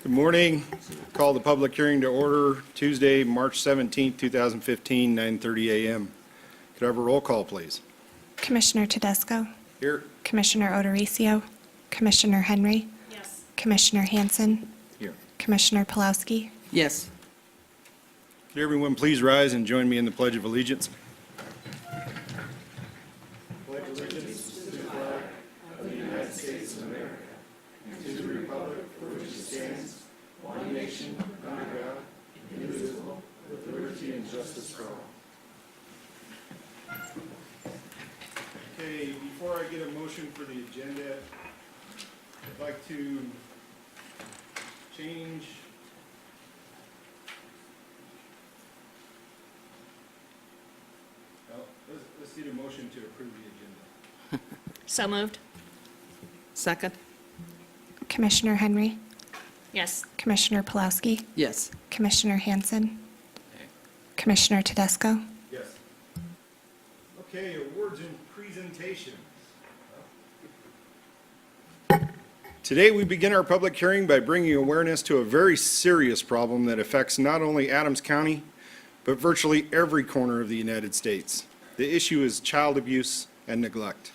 Good morning. Call the public hearing to order Tuesday, March 17, 2015, 9:30 a.m. Could I have a roll call, please? Commissioner Tedesco, Here. Commissioner Odoricio, Commissioner Henry, Yes. Commissioner Hanson, Here. Commissioner Pulowski. Yes. Could everyone please rise and join me in the Pledge of Allegiance? Okay, before I get a motion for the agenda, I'd like to change well, let's get a motion to approve the agenda. So moved. Second? Commissioner Henry, Yes. Commissioner Pulowski, Yes. Commissioner Hanson, Commissioner Tedesco. Yes. Okay, awards and presentations. Today, we begin our public hearing by bringing awareness to a very serious problem that affects not only Adams County, but virtually every corner of the United States. The issue is child abuse and neglect.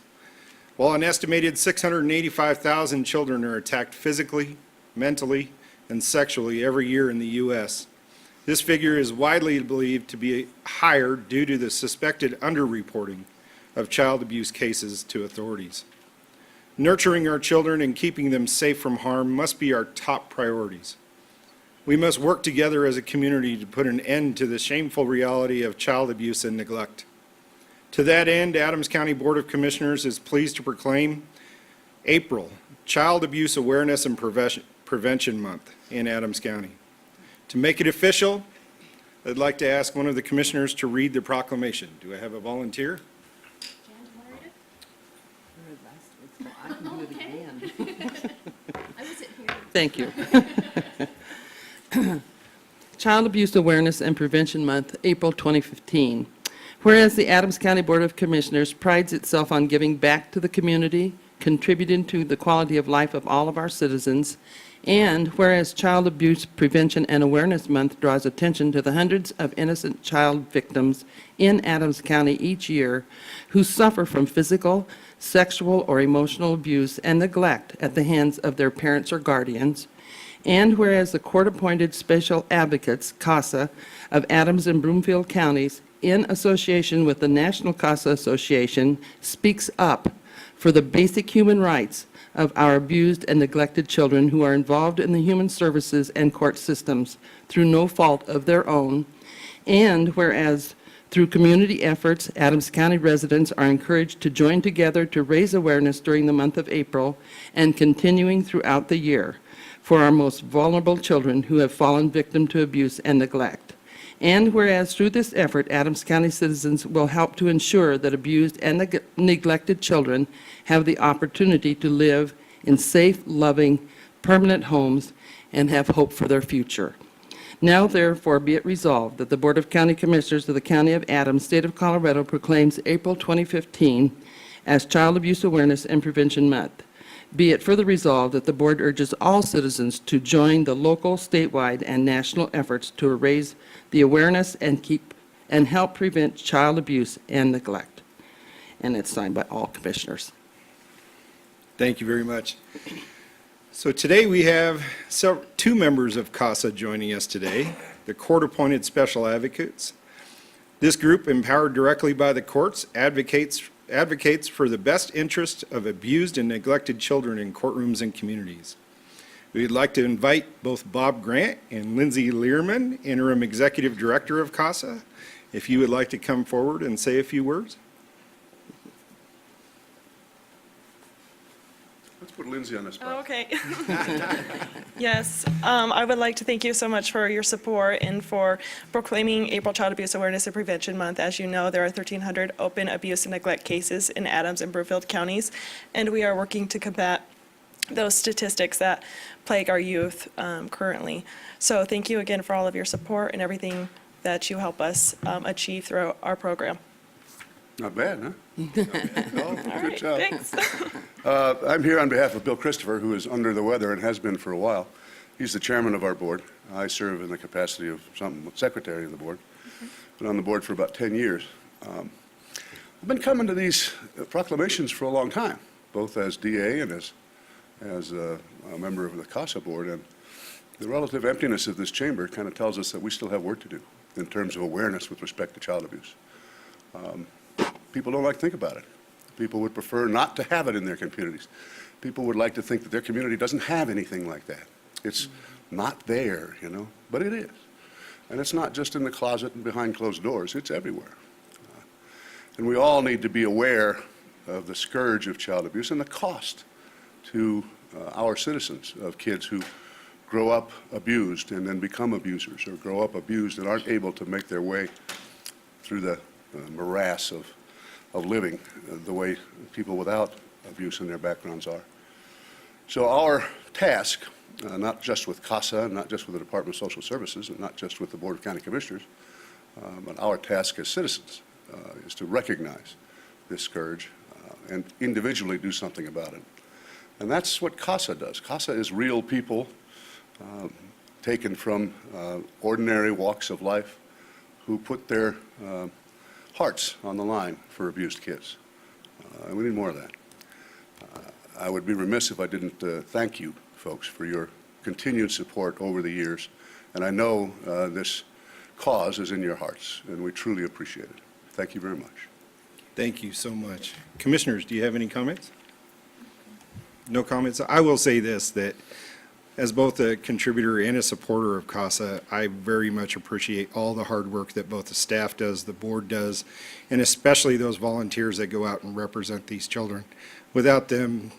While an estimated 685,000 children are attacked physically, mentally, and sexually every year in the U.S., this figure is widely believed to be higher due to the suspected underreporting of child abuse cases to authorities. Nurturing our children and keeping them safe from harm must be our top priorities. We must work together as a community to put an end to the shameful reality of child abuse and neglect. To that end, Adams County Board of Commissioners is pleased to proclaim April Child Abuse Awareness and Prevention Month in Adams County. To make it official, I'd like to ask one of the commissioners to read the proclamation. Do I have a volunteer? I can do it again. I wasn't here. Thank you. Child Abuse Awareness and Prevention Month, April 2015. Whereas the Adams County Board of Commissioners prides itself on giving back to the community, contributing to the quality of life of all of our citizens, and whereas Child Abuse Prevention and Awareness Month draws attention to the hundreds of innocent child victims in Adams County each year who suffer from physical, sexual, or emotional abuse and neglect at the hands of their parents or guardians, and whereas the court-appointed special advocates, CASA, of Adams and Broomfield counties, in association with the National CASA Association, speaks up for the basic human rights of our abused and neglected children who are involved in the human services and court systems through no fault of their own, and whereas through community efforts, Adams County residents are encouraged to join together to raise awareness during the month of April and continuing throughout the year for our most vulnerable children who have fallen victim to abuse and neglect. And whereas through this effort, Adams County citizens will help to ensure that abused and neglected children have the opportunity to live in safe, loving, permanent homes and have hope for their future. Now therefore be it resolved that the Board of County Commissioners of the County of Adams, State of Colorado proclaims April 2015 as Child Abuse Awareness and Prevention Month. Be it further resolved that the board urges all citizens to join the local, statewide, and national efforts to raise the awareness and help prevent child abuse and neglect. And it's signed by all commissioners. Thank you very much. So today we have two members of CASA joining us today, the court-appointed special advocates. This group, empowered directly by the courts, advocates for the best interest of abused and neglected children in courtrooms and communities. We'd like to invite both Bob Grant and Lindsay Learman, Interim Executive Director of CASA, if you would like to come forward and say a few words. Let's put Lindsay on the spot. Okay. Yes, I would like to thank you so much for your support and for proclaiming April Child Abuse Awareness and Prevention Month. As you know, there are 1,300 open abuse and neglect cases in Adams and Broomfield counties, and we are working to combat those statistics that plague our youth currently. So thank you again for all of your support and everything that you help us achieve through our program. Not bad, huh? All Good right, job. thanks. I'm here on behalf of Bill Christopher, who is under the weather and has been for a while. He's the chairman of our board. I serve in the capacity of secretary of the board. Been on the board for about 10 years. I've been coming to these proclamations for a long time, both as DA and as a member of the CASA board. And the relative emptiness of this chamber kind of tells us that we still have work to do in terms of awareness with respect to child abuse. People don't like to think about it. People would prefer not to have it in their communities. People would like to think that their community doesn't have anything like that. It's not there, you know, but it is. And it's not just in the closet and behind closed doors, it's everywhere. And we all need to be aware of the scourge of child abuse and the cost to our citizens of kids who grow up abused and then become abusers, or grow up abused and aren't able to make their way through the morass of living the way people without abuse in their backgrounds are. So our task, not just with CASA, not just with the Department of Social Services, and not just with the Board of County Commissioners, but our task as citizens is to recognize this scourge and individually do something about it. And that's what CASA does. CASA is real people taken from ordinary walks of life who put their hearts on the line for abused kids. And we need more of that. I would be remiss if I didn't thank you folks for your continued support over the years. And I know this cause is in your hearts, and we truly appreciate it. Thank you very much. Thank you so much. Commissioners, do you have any comments? No comments? I will say this, that as both a contributor and a supporter of CASA, I very much appreciate all the hard work that both the staff does, the board does, and especially those volunteers that go out and represent these children. Without them,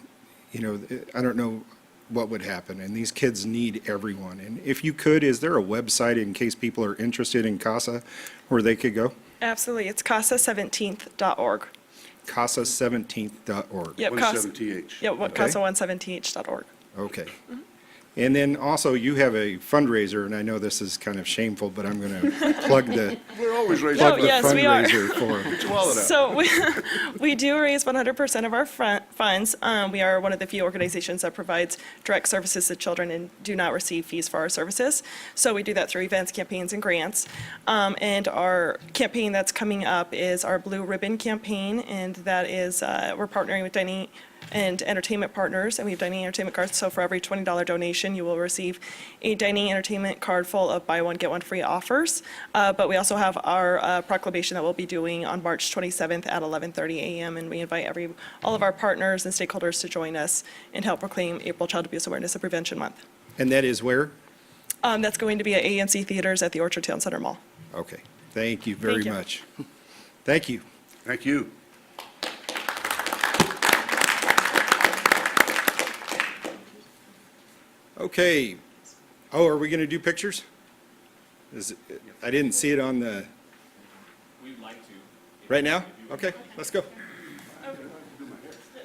you know, I don't know what would happen, and these kids need everyone. And if you could, is there a website in case people are interested in CASA where they could go? Absolutely. It's casa17th.org. CASA17th.org. Yep. What is 7TH? Yep, Okay. casa117th.org. Okay. And then also, you have a fundraiser, and I know this is kind of shameful, but I'm going to plug the We're always raising No, plug the yes, we are. fundraiser for. Get your wallet out. So we do raise 100% of our funds. We are one of the few organizations that provides direct services to children and do not receive fees for our services. So we do that through events, campaigns, and grants. And our campaign that's coming up is our Blue Ribbon campaign, and that is, we're partnering with Dining and Entertainment Partners, and we have dining entertainment cards. So for every $20 donation, you will receive a dining entertainment card full of buy one, get one free offers. But we also have our proclamation that we'll be doing on March 27th at 11:30 a.m. And we invite all of our partners and stakeholders to join us and help proclaim April Child Abuse Awareness and Prevention Month. And that is where? That's going to be at AMC Theaters at the Orchard Town Center Mall. Okay. Thank you very Thank you. much. Thank you. Thank you. Okay. Oh, are we going to do pictures? I didn't see it on the. We'd like to. Right now? Okay, let's go.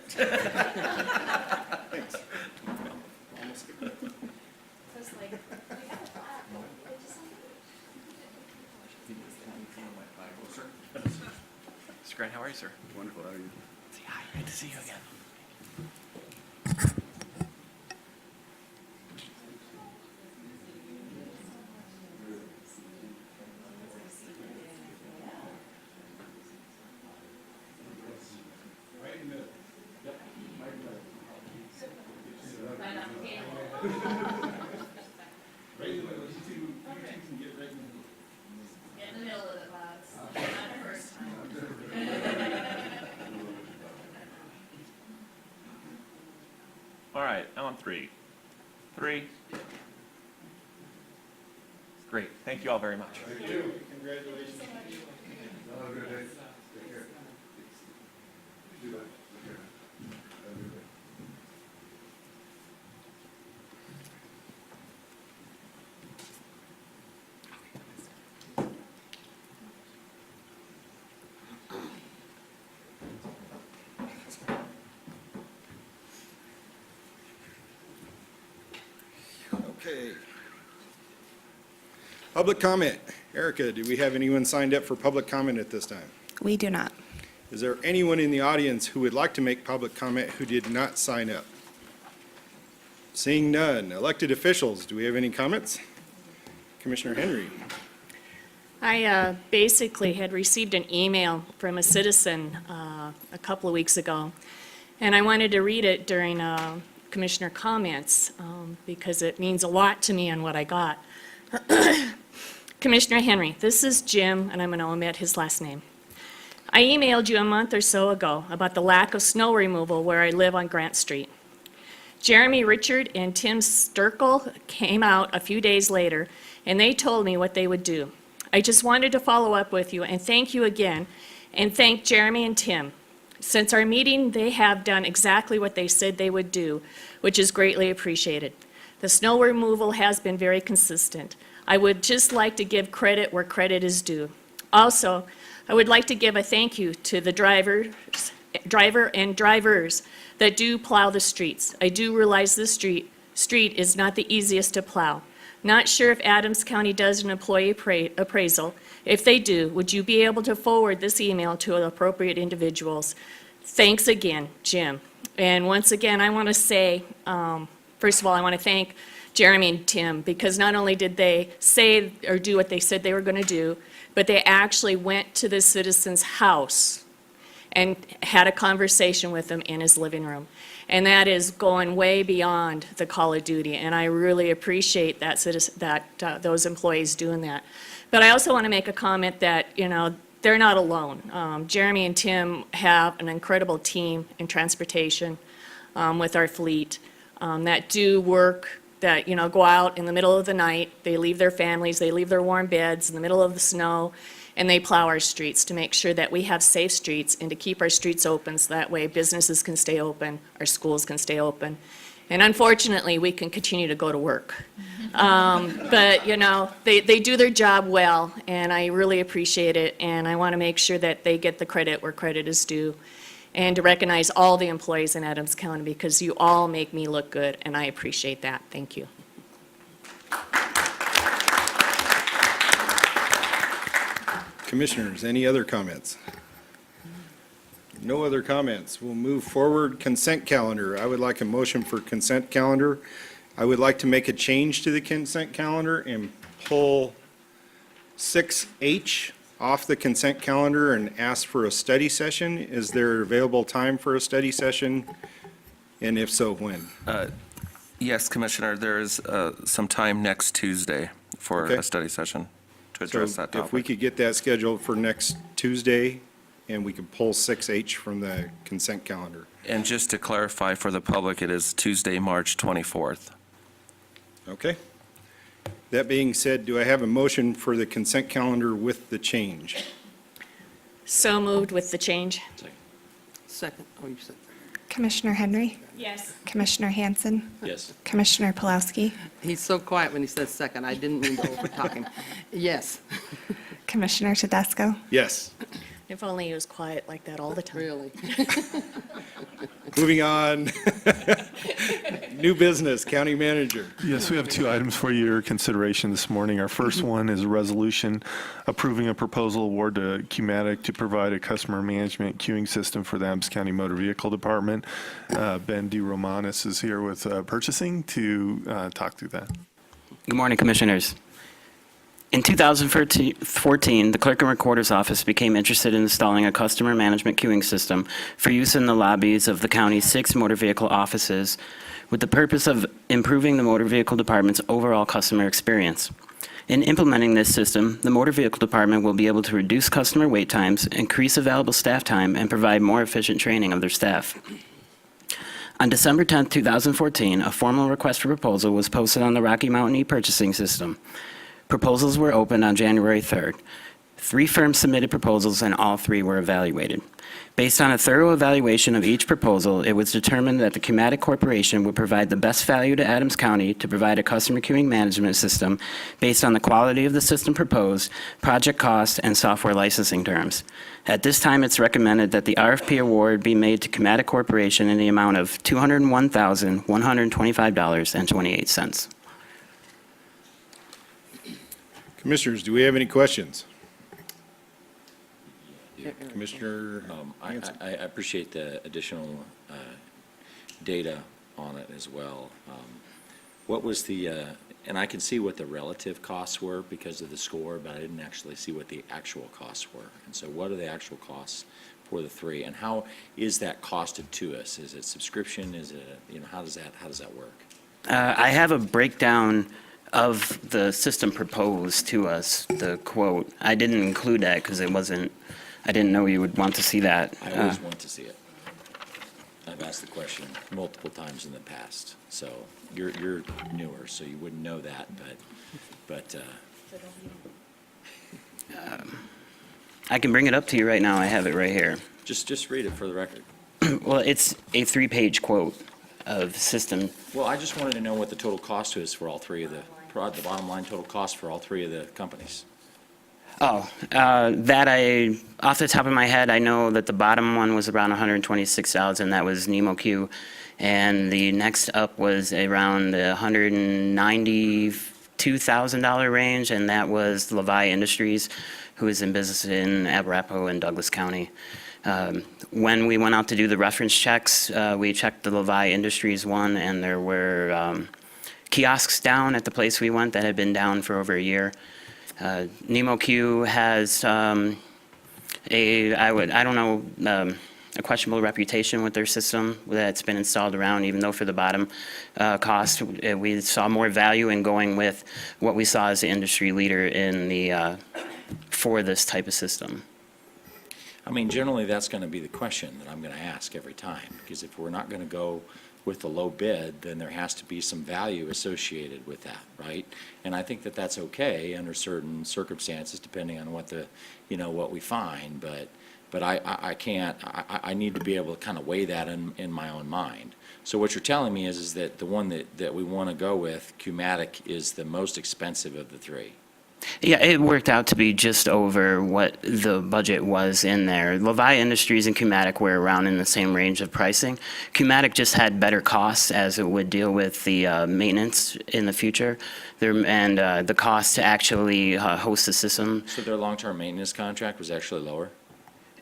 Thanks. Mr. Grant, how are you, sir? Wonderful. How are you? Hi, good to see you again. All right, I'm on three. Three. Great, thank you all very much. Okay. Public comment. Erica, do we have anyone signed up for public comment at this time? We do not. Is there anyone in the audience who would like to make public comment who did not sign up? Seeing none. Elected officials, do we have any comments? Commissioner Henry. I basically had received an email from a citizen a couple of weeks ago, and I wanted to read it during commissioner comments because it means a lot to me on what I got. Commissioner Henry, this is Jim, and I'm going to omit his last name. I emailed you a month or so ago about the lack of snow removal where I live on Grant Street. Jeremy Richard and Tim Sturkle came out a few days later, and they told me what they would do. I just wanted to follow up with you and thank you again, and thank Jeremy and Tim. Since our meeting, they have done exactly what they said they would do, which is greatly appreciated. The snow removal has been very consistent. I would just like to give credit where credit is due. Also, I would like to give a thank you to the driver and drivers that do plow the streets. I do realize this street is not the easiest to plow. Not sure if Adams County does an employee appraisal. If they do, would you be able to forward this email to appropriate individuals? Thanks again, Jim. And once again, I want to say, first of all, I want to thank Jeremy and Tim, because not only did they say or do what they said they were going to do, but they actually went to the citizen's house and had a conversation with him in his living room. And that is going way beyond the call of duty, and I really appreciate those employees doing that. But I also want to make a comment that, they're not alone. Jeremy and Tim have an incredible team in transportation with our fleet that do work, that, go out in the middle of the night. They leave their families, they leave their warm beds in the middle of the snow, and they plow our streets to make sure that we have safe streets and to keep our streets open so that way businesses can stay open, our schools can stay open. And unfortunately, we can continue to go to work. But, they do their job well, and I really appreciate it, and I want to make sure that they get the credit where credit is due, and to recognize all the employees in Adams County, because you all make me look good, and I appreciate that. Thank you. Commissioners, any other comments? No other comments. We'll move forward. Consent calendar. I would like a motion for consent calendar. I would like to make a change to the consent calendar and pull 6H off the consent calendar and ask for a study session. Is there available time for a study session? And if so, when? Yes, Commissioner, there is some time next Tuesday for Okay. a study session to So address that if we topic. could get that scheduled for next Tuesday, and we could pull 6H from the consent calendar. And just to clarify for the public, it is Tuesday, March 24th. Okay? That being said, do I have a motion for the consent calendar with the change? So moved with the change. Second. Oh, you said. Commissioner Henry, Yes. Commissioner Hanson, Yes. Commissioner Pulaski, He's so quiet when he says second. I didn't mean to overtalk him. Yes, Commissioner Tedesco, Yes. If only he was quiet like that all the time. really. Moving on. New business, county manager. Yes, we have two items for your consideration this morning. Our first one is a resolution approving a proposal award to Qmatic to provide a customer management queuing system for the Adams County Motor Vehicle Department. Ben DeRomanis is here with purchasing to talk through that. Good morning, Commissioners. In 2014, the Clerk and Recorder's Office became interested in installing a customer management queuing system for use in the lobbies of the county's 6 motor vehicle offices with the purpose of improving the Motor Vehicle Department's overall customer experience. In implementing this system, the Motor Vehicle Department will be able to reduce customer wait times, increase available staff time, and provide more efficient training of their staff. On December 10, 2014, a formal request for proposal was posted on the Rocky Mountain e-purchasing system. Proposals were opened on January 3rd. 3 firms submitted proposals, and all 3 were evaluated. Based on a thorough evaluation of each proposal, it was determined that the Qmatic Corporation would provide the best value to Adams County to provide a customer queuing management system based on the quality of the system proposed, project cost, and software licensing terms. At this time, it's recommended that the RFP award be made to Qmatic Corporation in the amount of $201,125.28. Commissioners, do we have any questions? Commissioner, I appreciate the additional data on it as well. What was the, and I can see what the relative costs were because of the score, but I didn't actually see what the actual costs were. And so what are the actual costs for the three? And how is that costed to us? Is it subscription? Is it, how does that work? I have a breakdown of the system proposed to us, the quote. I didn't include that because I didn't know you would want to see that. I always want to see it. I've asked the question multiple times in the past. So you're newer, so you wouldn't know that, but I can bring it up to you right now. I have it right here. just read it for the record. Well, it's a 3-page quote of system. Well, I just wanted to know what the total cost is for all three of the bottom line total cost for all three of the companies. Oh, off the top of my head, I know that the bottom one was around $126,000. That was NemoQ. And the next up was around the $192,000 range, and that was Levi Industries, who is in business in Arapahoe and Douglas County. When we went out to do the reference checks, we checked the Levi Industries one, and there were kiosks down at the place we went that had been down for over a year. NemoQ has a questionable reputation with their system that's been installed around, even though for the bottom cost, we saw more value in going with what we saw as the industry leader in the for this type of system. I mean, generally, that's going to be the question that I'm going to ask every time, because if we're not going to go with the low bid, then there has to be some value associated with that, right? And I think that that's okay under certain circumstances, depending on what what we find, but I can't, I need to be able to kind of weigh that in my own mind. So what you're telling me is that the one that we want to go with, Qmatic, is the most expensive of the three. Yeah, it worked out to be just over what the budget was in there. Levi Industries and Qmatic were around in the same range of pricing. Qmatic just had better costs as it would deal with the maintenance in the future and the cost to actually host the system. So their long-term maintenance contract was actually lower?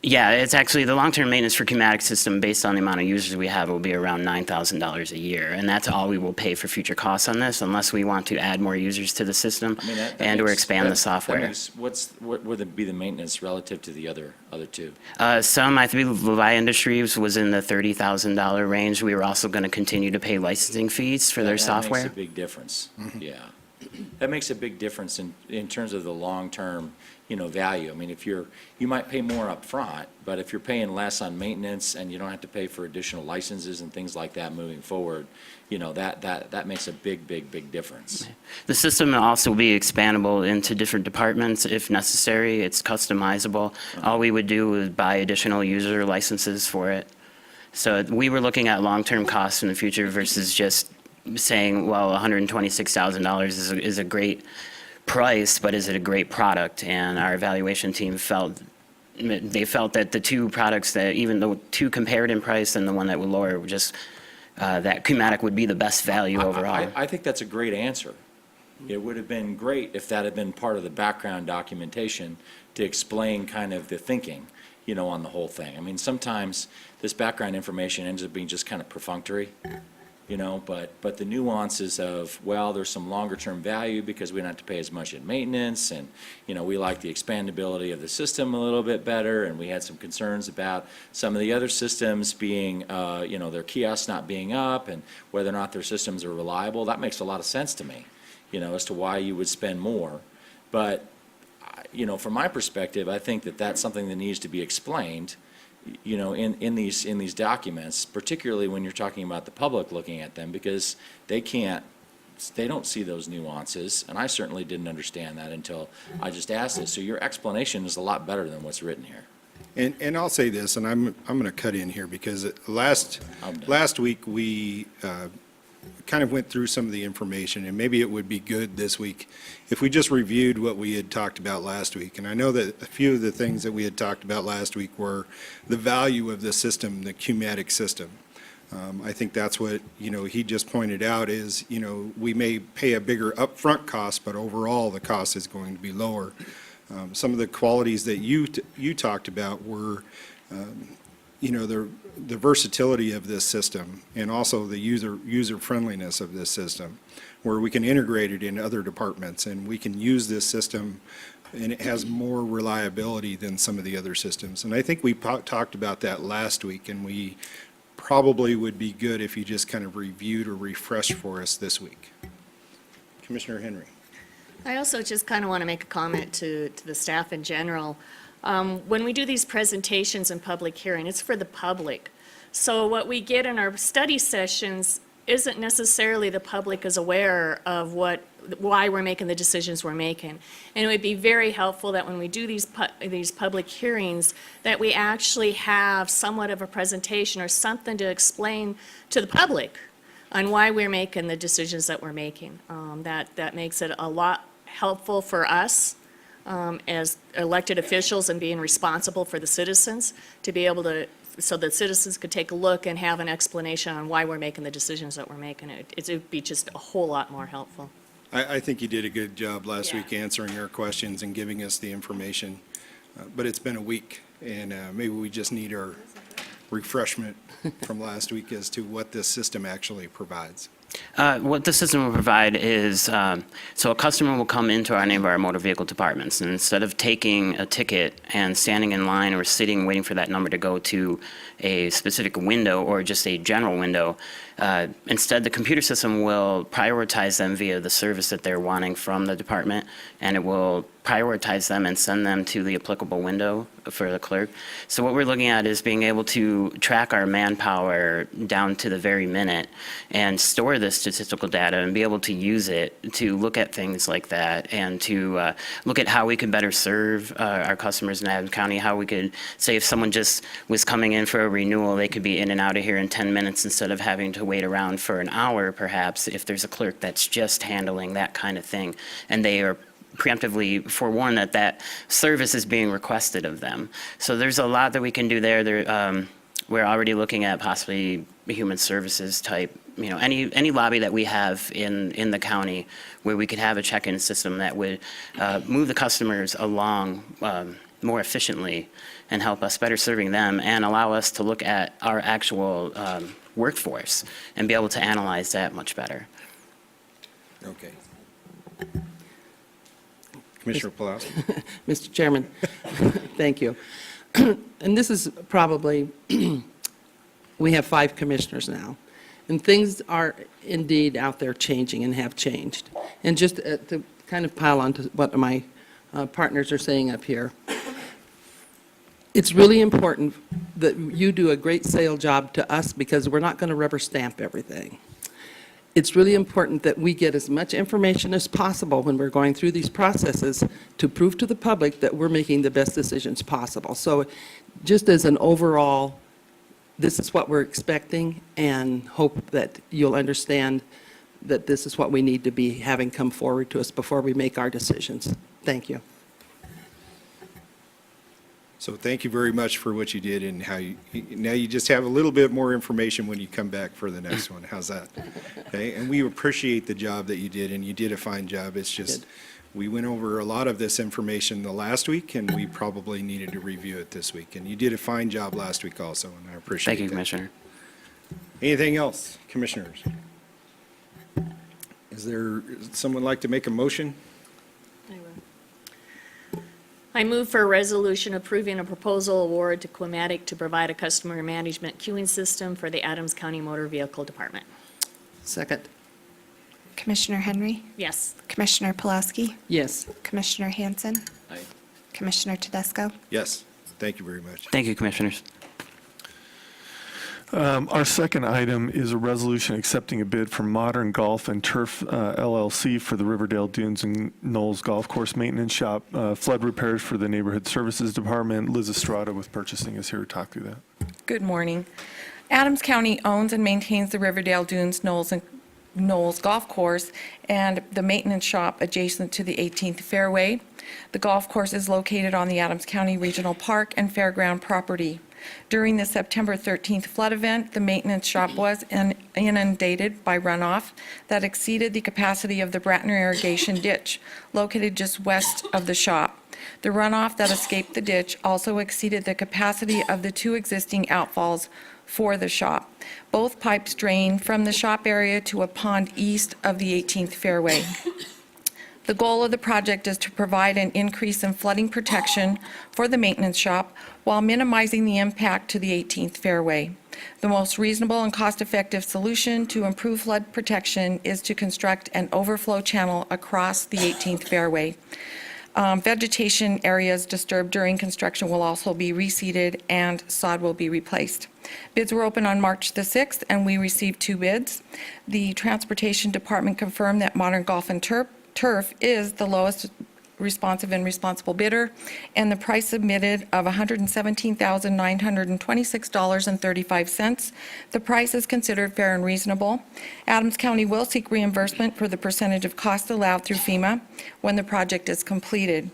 Yeah, it's actually the long-term maintenance for Qmatic system based on the amount of users we have will be around $9,000 a year. And that's all we will pay for future costs on this unless we want to add more users to the system or expand the software. What would be the maintenance relative to the other two? I believe Levi Industries was in the $30,000 range. We were also going to continue to pay licensing fees for their software. That makes a big difference. Yeah. That makes a big difference in terms of the long-term value. I mean, you might pay more up front, but if you're paying less on maintenance and you don't have to pay for additional licenses and things like that moving forward, that makes a big difference. The system will also be expandable into different departments if necessary. It's customizable. All we would do is buy additional user licenses for it. So we were looking at long-term costs in the future versus just saying, well, $126,000 is a great price, but is it a great product? And our evaluation team felt that the two products that, even though two compared in price and the one that would lower, were just that Qmatic would be the best value overall. I think that's a great answer. It would have been great if that had been part of the background documentation to explain kind of the thinking, on the whole thing. I mean, sometimes this background information ends up being just kind of perfunctory. But the nuances of, well, there's some longer-term value because we don't have to pay as much in maintenance, and, we like the expandability of the system a little bit better, and we had some concerns about some of the other systems being, their kiosks not being up, and whether or not their systems are reliable. That makes a lot of sense to me, as to why you would spend more. But, from my perspective, I think that that's something that needs to be explained in these documents, particularly when you're talking about the public looking at them, because they don't see those nuances, and I certainly didn't understand that until I just asked it. So your explanation is a lot better than what's written here. And I'll say this, and I'm going to cut in here because last week we kind of went through some of the information, and maybe it would be good this week if we just reviewed what we had talked about last week. And I know that a few of the things that we had talked about last week were the value of the system, the Qmatic system. I think that's what, he just pointed out is, we may pay a bigger upfront cost, but overall the cost is going to be lower. Some of the qualities that you talked about were you know, the versatility of this system and also the user friendliness of this system, where we can integrate it in other departments and we can use this system and it has more reliability than some of the other systems. And I think we talked about that last week, and we probably would be good if you just kind of reviewed or refreshed for us this week. Commissioner Henry. I also just kind of want to make a comment to the staff in general. When we do these presentations and public hearing, it's for the public. So what we get in our study sessions isn't necessarily the public is aware of why we're making the decisions we're making. And it would be very helpful that when we do these public hearings, that we actually have somewhat of a presentation or something to explain to the public on why we're making the decisions that we're making. That makes it a lot helpful for us as elected officials and being responsible for the citizens to be able to, so that citizens could take a look and have an explanation on why we're making the decisions that we're making. It would be just a whole lot more helpful. I think you did a good job last week answering our questions and giving us the information. But it's been a week, and maybe we just need our refreshment from last week as to what this system actually provides. What the system will provide is, so a customer will come into any of our motor vehicle departments, and instead of taking a ticket and standing in line or sitting waiting for that number to go to a specific window or just a general window, instead the computer system will prioritize them via the service that they're wanting from the department, and it will prioritize them and send them to the applicable window for the clerk. So what we're looking at is being able to track our manpower down to the very minute and store this statistical data and be able to use it to look at things like that and to look at how we could better serve our customers in Adams County, how we could say if someone just was coming in for a renewal, they could be in and out of here in 10 minutes instead of having to wait around for an hour perhaps if there's a clerk that's just handling that kind of thing. And they are preemptively forewarned that that service is being requested of them. So there's a lot that we can do there. We're already looking at possibly human services type, you know, any lobby that we have in the county where we could have a check-in system that would move the customers along more efficiently and help us better serving them and allow us to look at our actual workforce and be able to analyze that much better. Okay. Commissioner Pulaski. Mr. Chairman, thank you. And this is probably, we have 5 commissioners now, and things are indeed out there changing and have changed. And just to kind of pile on to what my partners are saying up here, it's really important that you do a great sale job to us because we're not going to rubber stamp everything. It's really important that we get as much information as possible when we're going through these processes to prove to the public that we're making the best decisions possible. So just as an overall, this is what we're expecting, and hope that you'll understand that this is what we need to be having come forward to us before we make our decisions. Thank you. So thank you very much for what you did and how you, now you just have a little bit more information when you come back for the next one. How's that? Okay, and we appreciate the job that you did, and you did a fine job. It's just, we went over a lot of this information the last week, and we probably needed to review it this week. And you did a fine job last week also, and I appreciate Thank you, that. Commissioner. Anything else, commissioners? Is there someone like to make a motion? I move for a resolution approving a proposal award to Quamatic to provide a customer management queuing system for the Adams County Motor Vehicle Department. Second. Commissioner Henry, Yes. Commissioner Pulaski, Yes. Commissioner Hanson, Aye. Commissioner Tedesco. Yes, thank you very much. Thank you, Commissioners. Our second item is a resolution accepting a bid from Modern Golf and Turf LLC for the Riverdale Dunes and Knolls Golf Course Maintenance Shop, flood repairs for the Neighborhood Services Department. Liz Estrada with purchasing is here to talk through that. Good morning. Adams County owns and maintains the Riverdale Dunes, Knolls, and Knolls Golf Course and the maintenance shop adjacent to the 18th Fairway. The golf course is located on the Adams County Regional Park and Fairground property. During the September 13th flood event, the maintenance shop was inundated by runoff that exceeded the capacity of the Bratner Irrigation Ditch, located just west of the shop. The runoff that escaped the ditch also exceeded the capacity of the 2 existing outfalls for the shop. Both pipes drain from the shop area to a pond east of the 18th fairway. The goal of the project is to provide an increase in flooding protection for the maintenance shop while minimizing the impact to the 18th fairway. The most reasonable and cost-effective solution to improve flood protection is to construct an overflow channel across the 18th fairway. Vegetation areas disturbed during construction will also be reseeded and sod will be replaced. Bids were open on March the 6th, and we received 2 bids. The Transportation Department confirmed that Modern Golf and Turf is the lowest responsive and responsible bidder, and the price submitted of $117,926.35. The price is considered fair and reasonable. Adams County will seek reimbursement for the percentage of costs allowed through FEMA when the project is completed.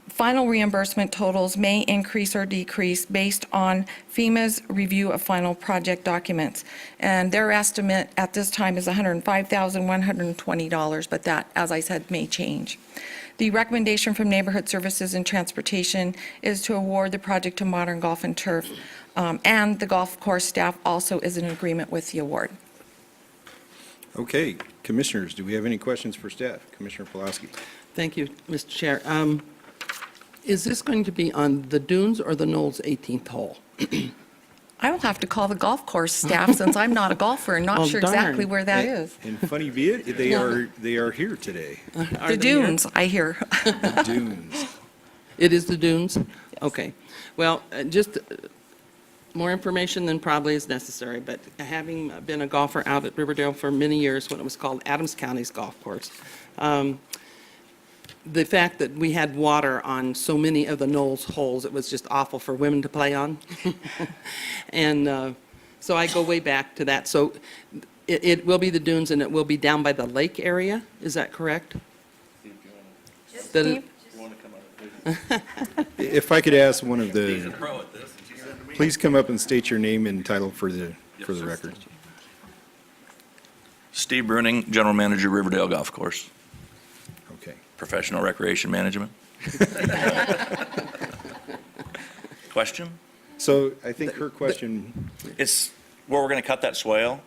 Final reimbursement totals may increase or decrease based on FEMA's review of final project documents. And their estimate at this time is $105,120, but that, as I said, may change. The recommendation from Neighborhood Services and Transportation is to award the project to Modern Golf and Turf, and the golf course staff also is in agreement with the award. Okay, commissioners, do we have any questions for staff? Commissioner Pulaski. Thank you, Mr. Chair. Is this going to be on the Dunes or the Knolls 18th hole? I will have to call the golf course staff since I'm not a golfer and not Oh, sure darn. exactly where that is. And funny be it, they are here today. Are The they here? dunes, I hear. The Dunes. It is the Dunes? Okay. Well, just more information than probably is necessary, but having been a golfer out at Riverdale for many years when it was called Adams County's golf course, the fact that we had water on so many of the Knolls holes, it was just awful for women to play on. And so I go way back to that. So it will be the Dunes, and it will be down by the lake area, is that correct? That it- If I could ask one of the, please come up and state your name and title for the record. Steve Bruning, General Manager, Riverdale Golf Course, Okay. Professional Recreation Management. Question? So I think her question, It's, where we're going to cut that swale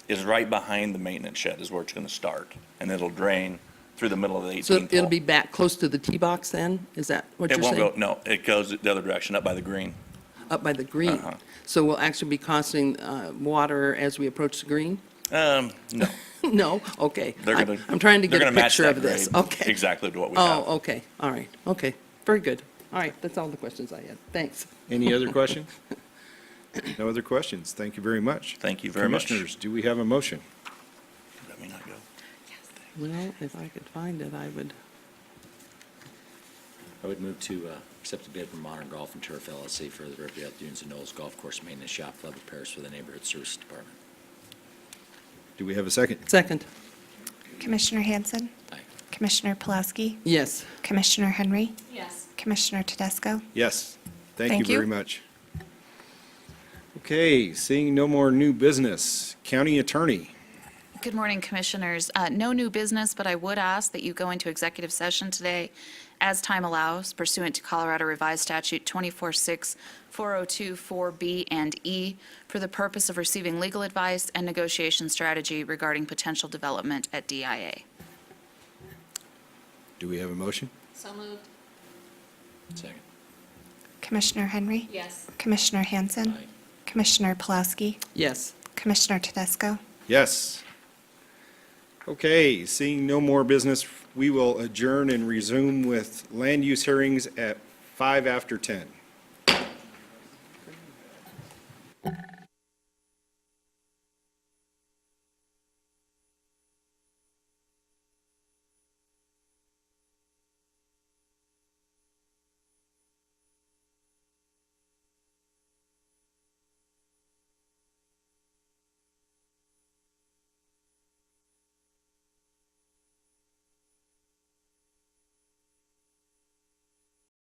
is right behind the maintenance shed is where it's going to start, and it'll drain through the middle of the 18th So it'll hole. be back close to the tee box then? Is that what It you're won't saying? go, no, it goes the other direction, up by the green. Up by the green? Uh-huh. So we'll actually be costing water as we approach the green? No, No? Okay. they're going to. I'm trying to get a match picture that of this. grade Okay. Exactly to what we have. Oh, okay, all right, okay, very good. All right, that's all the questions I had. Thanks. any other questions? No other questions. Thank you very much. Thank you very much. Commissioners, do we have a motion? Let me not go. Well, if I could find it, I would. I would move to accept the bid from Modern Golf and Turf LLC for the Riverdale Dunes and Knolls Golf Course Maintenance Shop, flood repairs for the Neighborhood Services Department. Do we have a second? Second, Commissioner Hanson, Aye. Commissioner Pulaski, yes. Commissioner Henry, Yes. Commissioner Tedesco. Yes. Thank Thank you you. very much. Okay, seeing no more new business, County Attorney. Good morning, Commissioners. No new business, but I would ask that you go into executive session today as time allows pursuant to Colorado Revised Statute 246402-4B and E for the purpose of receiving legal advice and negotiation strategy regarding potential development at DIA. Do we have a motion? So moved. Second. Commissioner Henry, Yes. Commissioner Hanson, Aye. Commissioner Pulaski, Yes. Commissioner Tedesco. Yes. Okay, seeing no more business, we will adjourn and resume with land use hearings at 5 after 10.